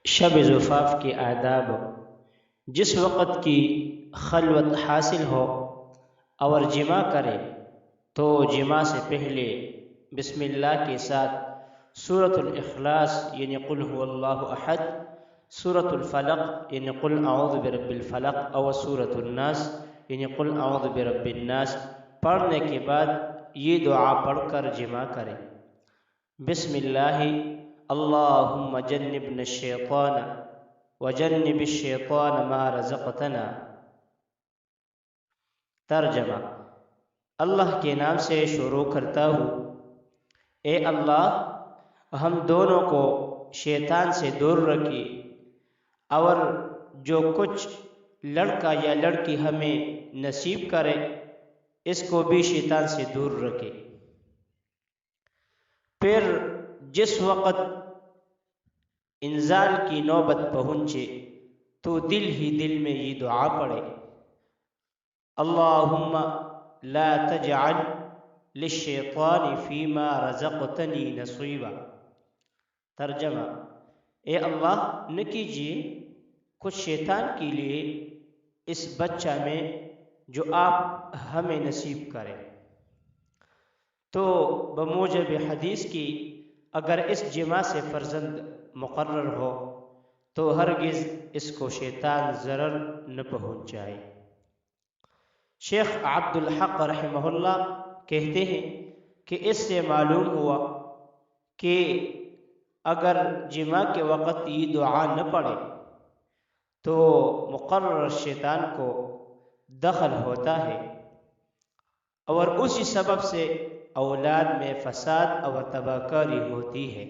شب زفاف کے آداب: جس وقت کی خلوت حاصل ہو اور جمع کرے تو جمع سے پہلے بسم اللہ کے ساتھ سورۃ الاخلاص یعنی قل هو اللہ احد، سورۃ الفلق یعنی قل اعوذ برب الفلق اور سورۃ الناس یعنی قل اعوذ برب الناس پڑھنے کے بعد یہ دعا پڑھ کر جمع کرے: بسم اللہ اللہم جنبنا الشیطان وجنب الشیطان ما رزقتنا۔ ترجمہ: اللہ کے نام سے شروع کرتا ہوں، اے اللہ ہم دونوں کو شیطان سے دور رکھے اور جو کچھ لڑکا یا لڑکی ہمیں نصیب کرے اس کو بھی شیطان سے دور رکھے۔ پھر جس وقت انزال کی نوبت پہنچے تو دل ہی دل میں یہ دعا پڑھے: اللہم لا تجعل للشیطان فیما رزقتنی نصیبا۔ ترجمہ: اے اللہ نہ کیجیے کچھ شیطان کے لیے اس بچہ میں جو آپ ہمیں نصیب کریں۔ تو بموجب حدیث کی اگر اس جمع سے فرزند مقرر ہو تو ہرگز اس کو شیطان ضرر نہ پہنچائے۔ شیخ عبد الحق رحمہ اللہ کہتے ہیں کہ اس سے معلوم ہوا کہ اگر جمع کے وقت یہ دعا نہ پڑھے تو مقرر شیطان کو دخل ہوتا ہے اور اسی سبب سے اولاد میں فساد اور تباہ کاری ہوتی ہے۔